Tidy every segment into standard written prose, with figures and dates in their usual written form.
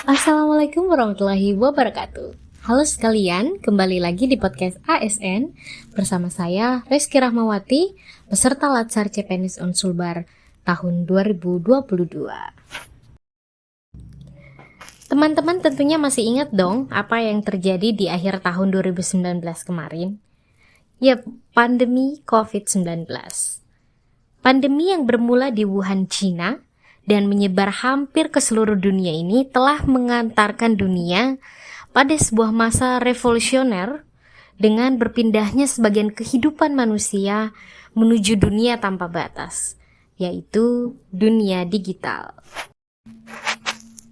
Assalamualaikum warahmatullahi wabarakatuh. Halo sekalian, kembali lagi di podcast ASN bersama saya Reski Rahmawati, peserta Latsar CPNS Unsulbar tahun 2022. Teman-teman tentunya masih ingat dong apa yang terjadi di akhir tahun 2019 kemarin? Yap, pandemi COVID-19. Pandemi yang bermula di Wuhan, China, dan menyebar hampir ke seluruh dunia ini telah mengantarkan dunia pada sebuah masa revolusioner dengan berpindahnya sebagian kehidupan manusia menuju dunia tanpa batas, yaitu dunia digital.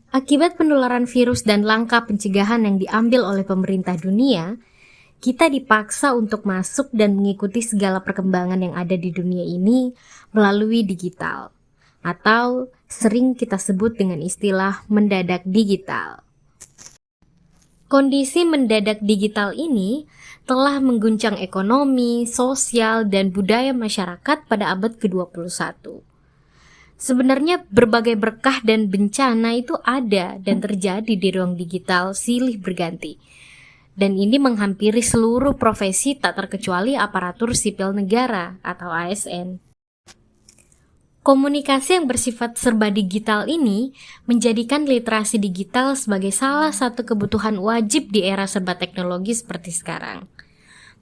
Akibat penularan virus dan langkah pencegahan yang diambil oleh pemerintah dunia, kita dipaksa untuk masuk dan mengikuti segala perkembangan yang ada di dunia ini melalui digital, atau sering kita sebut dengan istilah mendadak digital. Kondisi mendadak digital ini telah mengguncang ekonomi, sosial, dan budaya masyarakat pada abad ke-21. Sebenarnya berbagai berkah dan bencana itu ada dan terjadi di ruang digital silih berganti. Dan ini menghampiri seluruh profesi tak terkecuali aparatur sipil negara atau ASN. Komunikasi yang bersifat serba digital ini menjadikan literasi digital sebagai salah satu kebutuhan wajib di era serba teknologi seperti sekarang.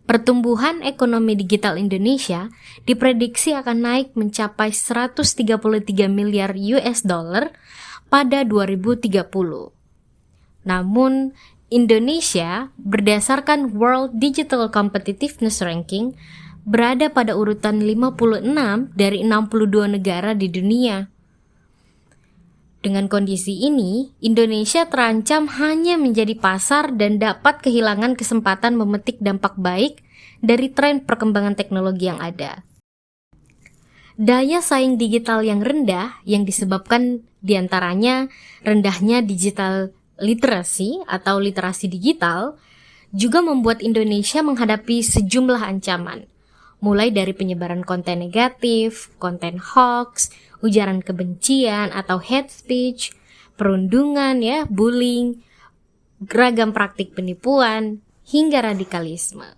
Pertumbuhan ekonomi digital Indonesia diprediksi akan naik mencapai 133 miliar US dollar pada 2030. Namun, Indonesia berdasarkan World Digital Competitiveness Ranking berada pada urutan 56 dari 62 negara di dunia. Dengan kondisi ini, Indonesia terancam hanya menjadi pasar dan dapat kehilangan kesempatan memetik dampak baik dari tren perkembangan teknologi yang ada. Daya saing digital yang rendah yang disebabkan diantaranya rendahnya digital literasi atau literasi digital juga membuat Indonesia menghadapi sejumlah ancaman, mulai dari penyebaran konten negatif, konten hoax, ujaran kebencian atau hate speech, perundungan, bullying, beragam praktik penipuan, hingga radikalisme.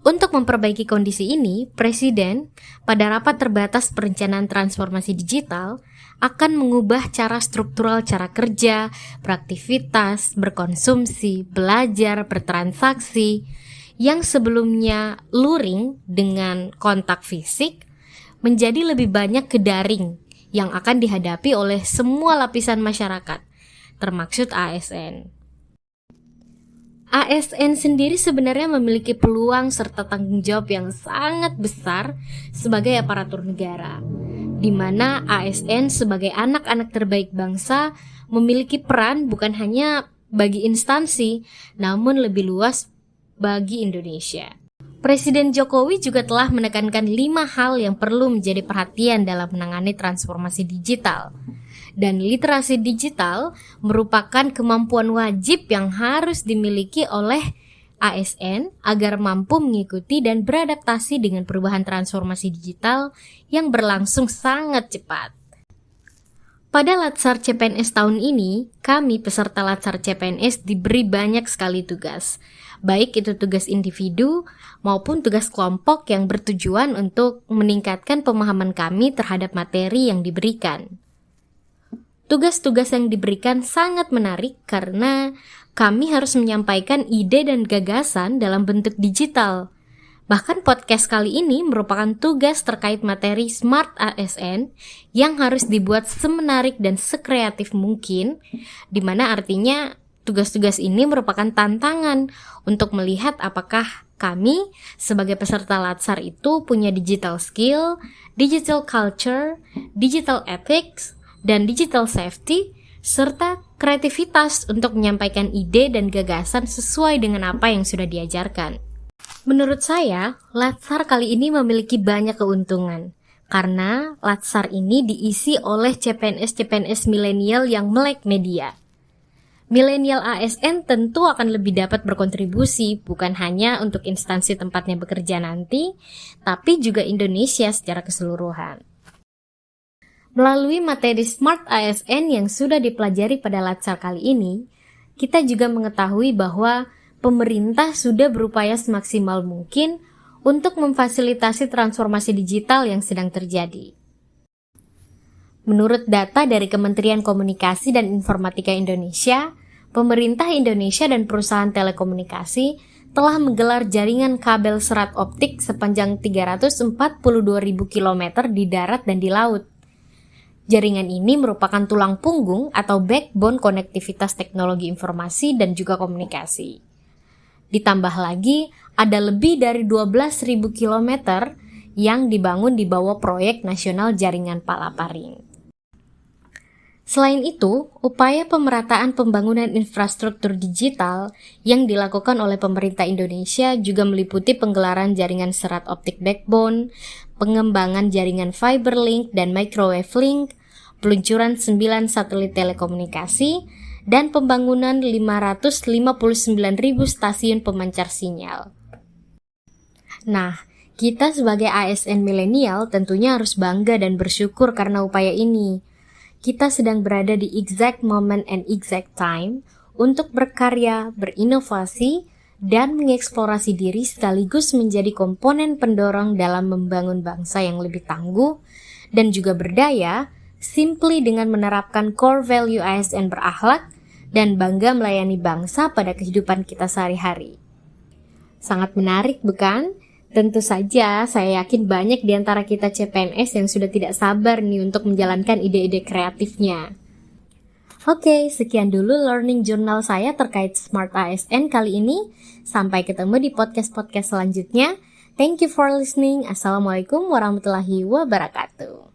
Untuk memperbaiki kondisi ini, Presiden pada rapat terbatas perencanaan transformasi digital akan mengubah cara struktural cara kerja, beraktivitas, berkonsumsi, belajar, bertransaksi, yang sebelumnya luring dengan kontak fisik menjadi lebih banyak ke daring yang akan dihadapi oleh semua lapisan masyarakat, termaksud ASN. ASN sendiri sebenarnya memiliki peluang serta tanggung jawab yang sangat besar sebagai aparatur negara, di mana ASN sebagai anak-anak terbaik bangsa memiliki peran bukan hanya bagi instansi, namun lebih luas bagi Indonesia. Presiden Jokowi juga telah menekankan 5 hal yang perlu menjadi perhatian dalam menangani transformasi digital. Dan literasi digital merupakan kemampuan wajib yang harus dimiliki oleh ASN agar mampu mengikuti dan beradaptasi dengan perubahan transformasi digital yang berlangsung sangat cepat. Pada Latsar CPNS tahun ini, kami peserta Latsar CPNS diberi banyak sekali tugas, baik itu tugas individu maupun tugas kelompok yang bertujuan untuk meningkatkan pemahaman kami terhadap materi yang diberikan. Tugas-tugas yang diberikan sangat menarik karena kami harus menyampaikan ide dan gagasan dalam bentuk digital. Bahkan podcast kali ini merupakan tugas terkait materi Smart ASN yang harus dibuat semenarik dan sekreatif mungkin, di mana artinya tugas-tugas ini merupakan tantangan untuk melihat apakah kami sebagai peserta Latsar itu punya digital skill, digital culture, digital ethics, dan digital safety, serta kreativitas untuk menyampaikan ide dan gagasan sesuai dengan apa yang sudah diajarkan. Menurut saya, Latsar kali ini memiliki banyak keuntungan, karena Latsar ini diisi oleh CPNS-CPNS milenial yang melek media. Milenial ASN tentu akan lebih dapat berkontribusi bukan hanya untuk instansi tempatnya bekerja nanti, tapi juga Indonesia secara keseluruhan. Melalui materi Smart ASN yang sudah dipelajari pada Latsar kali ini, kita juga mengetahui bahwa pemerintah sudah berupaya semaksimal mungkin untuk memfasilitasi transformasi digital yang sedang terjadi. Menurut data dari Kementerian Komunikasi dan Informatika Indonesia, pemerintah Indonesia dan perusahaan telekomunikasi telah menggelar jaringan kabel serat optik sepanjang 342.000 km di darat dan di laut. Jaringan ini merupakan tulang punggung atau backbone konektivitas teknologi informasi dan juga komunikasi. Ditambah lagi, ada lebih dari 12.000 km yang dibangun di bawah proyek nasional jaringan Palaparing. Selain itu, upaya pemerataan pembangunan infrastruktur digital yang dilakukan oleh pemerintah Indonesia juga meliputi penggelaran jaringan serat optik backbone, pengembangan jaringan fiber link dan microwave link, peluncuran 9 satelit telekomunikasi, dan pembangunan 559.000 stasiun pemancar sinyal. Nah, kita sebagai ASN milenial tentunya harus bangga dan bersyukur karena upaya ini. Kita sedang berada di exact moment and exact time untuk berkarya, berinovasi, dan mengeksplorasi diri sekaligus menjadi komponen pendorong dalam membangun bangsa yang lebih tangguh dan juga berdaya, simply dengan menerapkan core value ASN berakhlak dan bangga melayani bangsa pada kehidupan kita sehari-hari. Sangat menarik, bukan? Tentu saja, saya yakin banyak di antara kita CPNS yang sudah tidak sabar nih untuk menjalankan ide-ide kreatifnya. Oke, sekian dulu learning journal saya terkait Smart ASN kali ini. Sampai ketemu di podcast-podcast selanjutnya. Thank you for listening. Assalamualaikum warahmatullahi wabarakatuh.